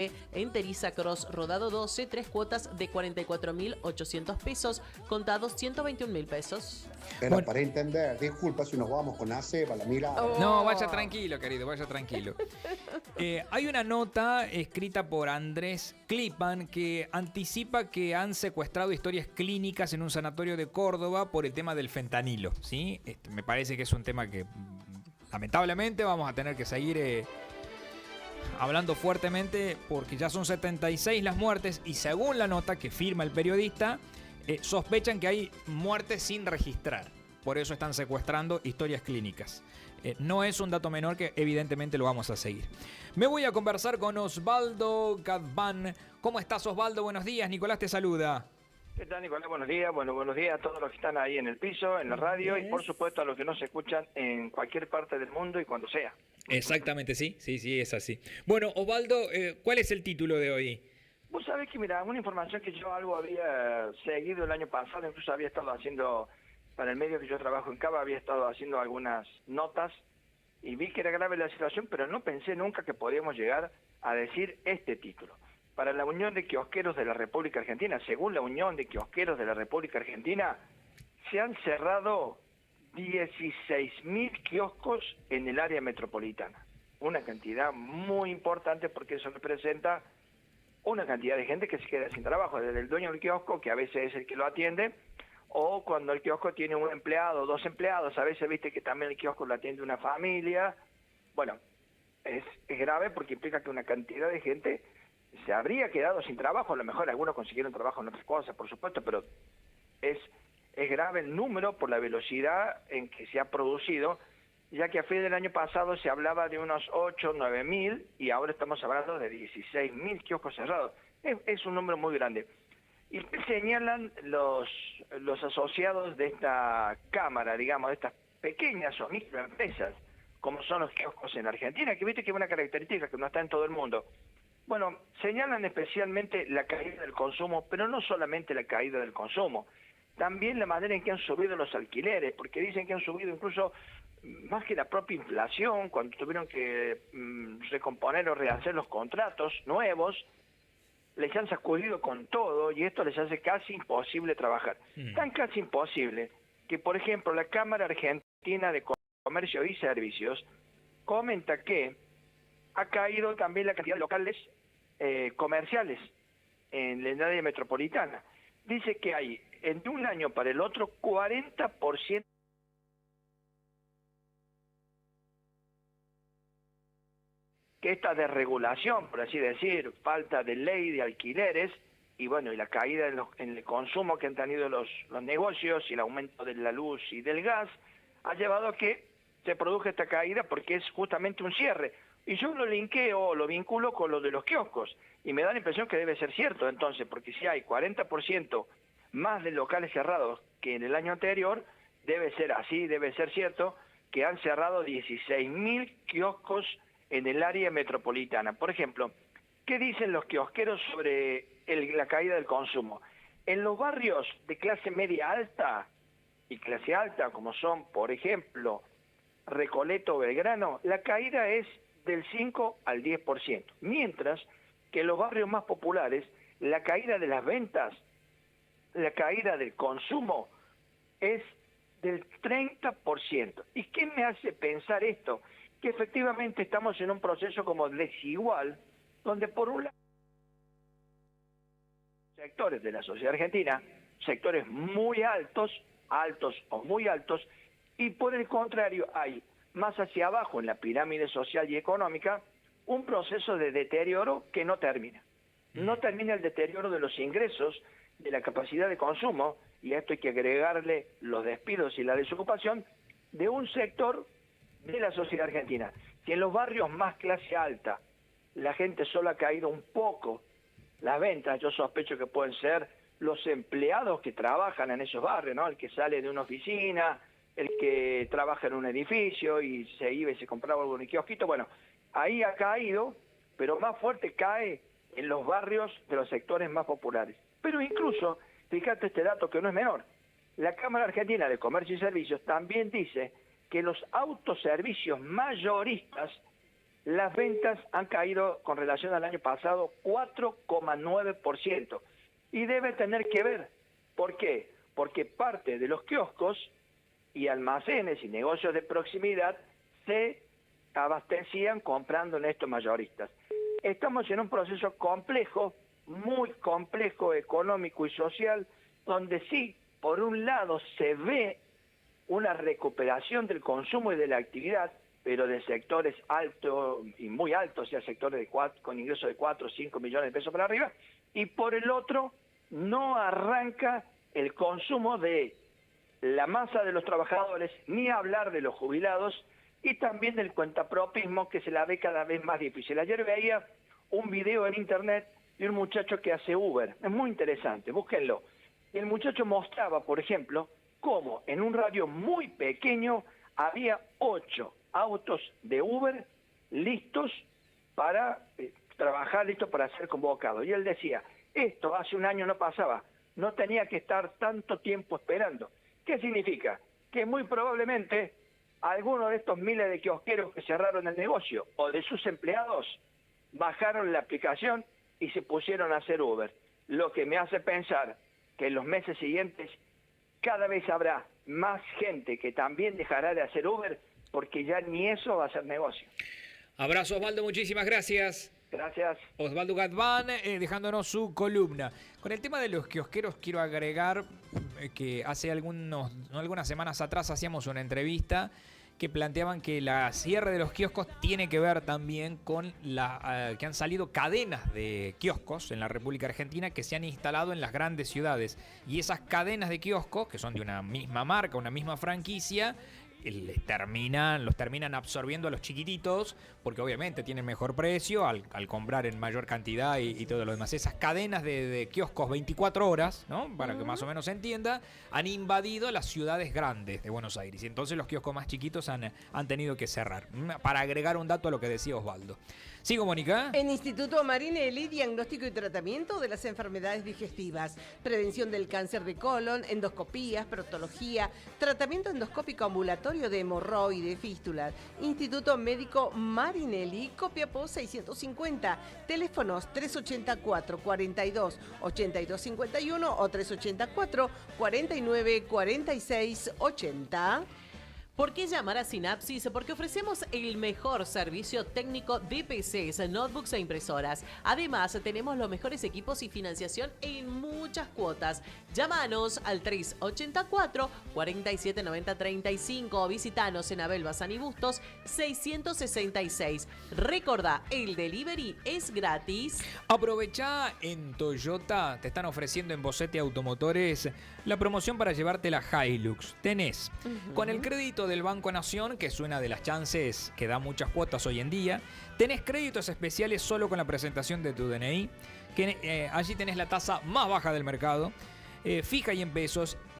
en Teriza Cross, Rodado 12, 3 cuotas de 44.800 pesos, contados 121.000 pesos. Pero Bueno. para entender, disculpa si nos vamos con ACEBA, la mirada. No, vaya tranquilo, querido, vaya tranquilo. Hay una nota escrita por Andrés Clipan que anticipa que han secuestrado historias clínicas en un sanatorio de Córdoba por el tema del fentanilo, ¿sí? Me parece que es un tema que lamentablemente vamos a tener que seguir hablando fuertemente porque ya son 76 las muertes y según la nota que firma el periodista, sospechan que hay muertes sin registrar. Por eso están secuestrando historias clínicas. No es un dato menor que evidentemente lo vamos a seguir. Me voy a conversar con Osvaldo Gadban. ¿Cómo estás, Osvaldo? Buenos días. Nicolás te saluda. ¿Qué tal, Nicolás? Buenos días. Bueno, buenos días a todos los que están ahí en el piso, en la radio y por supuesto a los que nos escuchan en cualquier parte del mundo y cuando sea. Exactamente, sí, es así. Bueno, Osvaldo, ¿cuál es el título de hoy? Vos sabés que, mira, una información que yo algo había seguido el año pasado, incluso había estado haciendo, para el medio que yo trabajo en Cava, había estado haciendo algunas notas y vi que era grave la situación, pero no pensé nunca que podíamos llegar a decir este título. Para la Unión de Kiosqueros de la República Argentina, según la Unión de Kiosqueros de la República Argentina, se han cerrado 16.000 kioscos en el área metropolitana. Una cantidad muy importante porque eso representa una cantidad de gente que se queda sin trabajo, desde el dueño del kiosco, que a veces es el que lo atiende, o cuando el kiosco tiene un empleado, dos empleados, a veces viste que también el kiosco lo atiende una familia. Bueno, es grave porque implica que una cantidad de gente se habría quedado sin trabajo, a lo mejor algunos consiguieron trabajo en otras cosas, por supuesto, pero es grave el número por la velocidad en que se ha producido, ya que a fin del año pasado se hablaba de unos 8, 9 mil y ahora estamos hablando de 16.000 kioscos cerrados. Es un número muy grande. Y señalan los asociados de esta cámara, digamos, de estas pequeñas o microempresas, como son los kioscos en Argentina, que viste que es una característica que no está en todo el mundo. Bueno, señalan especialmente la caída del consumo, pero no solamente la caída del consumo, también la manera en que han subido los alquileres, porque dicen que han subido incluso más que la propia inflación, cuando tuvieron que recomponer o rehacer los contratos nuevos, les han sacudido con todo y esto les hace casi imposible trabajar. Tan casi imposible que, por ejemplo, la Cámara Argentina de Comercio y Servicios comenta que ha caído también la cantidad de locales comerciales en el área metropolitana. Dice que hay, de un año para el otro, 40% que esta desregulación, por así decir, falta de ley de alquileres, y bueno, y la caída en el consumo que han tenido los negocios y el aumento de la luz y del gas, ha llevado a que se produzca esta caída porque es justamente un cierre. Y yo lo linkeo, lo vinculo con lo de los kioscos, y me da la impresión que debe ser cierto entonces, porque si hay 40% más de locales cerrados que en el año anterior, debe ser así, debe ser cierto, que han cerrado 16.000 kioscos en el área metropolitana. Por ejemplo, ¿qué dicen los kiosqueros sobre la caída del consumo? En los barrios de clase media alta y clase alta, como son, por ejemplo, Recoleto o Belgrano, la caída es del 5 al 10%, mientras que en los barrios más populares, la caída de las ventas, la caída del consumo es del 30%. ¿Y qué me hace pensar esto? Que efectivamente estamos en un proceso como desigual, donde por un lado sectores de la sociedad argentina, sectores muy altos, altos o muy altos, y por el contrario hay más hacia abajo en la pirámide social y económica un proceso de deterioro que no termina. No termina el deterioro de los ingresos, de la capacidad de consumo, y a esto hay que agregarle los despidos y la desocupación, de un sector de la sociedad argentina. Si en los barrios más clase alta la gente solo ha caído un poco las ventas, yo sospecho que pueden ser los empleados que trabajan en esos barrios, ¿no? El que sale de una oficina, el que trabaja en un edificio y se iba y se compraba algún kiosquito, bueno, ahí ha caído, pero más fuerte cae en los barrios de los sectores más populares. Pero incluso, fíjate este dato que no es menor, la Cámara Argentina de Comercio y Servicios también dice que los autoservicios mayoristas las ventas han caído con relación al año pasado 4,9%. Y debe tener que ver. ¿Por qué? Porque parte de los kioscos y almacenes y negocios de proximidad se abastecían comprando en estos mayoristas. Estamos en un proceso complejo, muy complejo, económico y social, donde sí, por un lado se ve una recuperación del consumo y de la actividad, pero de sectores altos y muy altos, o sea, sectores con ingresos de 4 o 5 millones de pesos para arriba, y por el otro no arranca el consumo de la masa de los trabajadores, ni hablar de los jubilados, y también del cuentapropismo, que se la ve cada vez más difícil. Ayer veía un video en internet de un muchacho que hace Uber, es muy interesante, búsquenlo. Y el muchacho mostraba, por ejemplo, cómo en un radio muy pequeño había 8 autos de Uber listos para trabajar, listos para ser convocados. Y él decía, esto hace un año no pasaba, no tenía que estar tanto tiempo esperando. ¿Qué significa? Que muy probablemente algunos de estos miles de kiosqueros que cerraron el negocio o de sus empleados bajaron la aplicación y se pusieron a hacer Uber. Lo que me hace pensar que en los meses siguientes cada vez habrá más gente que también dejará de hacer Uber, porque ya ni eso va a ser negocio. Abrazo, Osvaldo, muchísimas gracias. Gracias. Osvaldo Gatván dejándonos su columna. Con el tema de los kiosqueros quiero agregar que hace algunas semanas atrás hacíamos una entrevista que planteaban que la cierre de los kioscos tiene que ver también con que han salido cadenas de kioscos en la República Argentina que se han instalado en las grandes ciudades. Y esas cadenas de kioscos, que son de una misma marca, una misma franquicia, los terminan absorbiendo a los chiquititos, porque obviamente tienen mejor precio al comprar en mayor cantidad y todo lo demás. Esas cadenas de kioscos 24 horas, ¿no? Para que más o menos se entienda, han invadido las ciudades grandes de Buenos Aires. Y entonces los kioscos más chiquitos han tenido que cerrar. Para agregar un dato a lo que decía Osvaldo. ¿Sigo, Mónica? En Instituto Marinelli, diagnóstico y tratamiento de las enfermedades digestivas, prevención del cáncer de colon, endoscopías, proctología, tratamiento endoscópico ambulatorio de hemorroides, fístulas. Instituto Médico Marinelli, Copiapó 650, teléfonos 384 42 82 51 o 384 49 46 80. ¿Por qué llamar a Synapsis? Porque ofrecemos el mejor servicio técnico de PCs, notebooks e impresoras. Además, tenemos los mejores equipos y financiación en muchas cuotas. Llámanos al 384-4790-35 o visitanos en Abel Bazán y Bustos 666. Recordá, el delivery es gratis. Aprovechá, en Toyota te están ofreciendo en Bocetti Automotores la promoción para llevarte la Hilux. Tenés con el crédito del Banco Nación, que es una de las chances que da muchas cuotas hoy en día. Tenés créditos especiales solo con la presentación de tu DNI, que allí tenés la tasa más baja del mercado, fija y en pesos.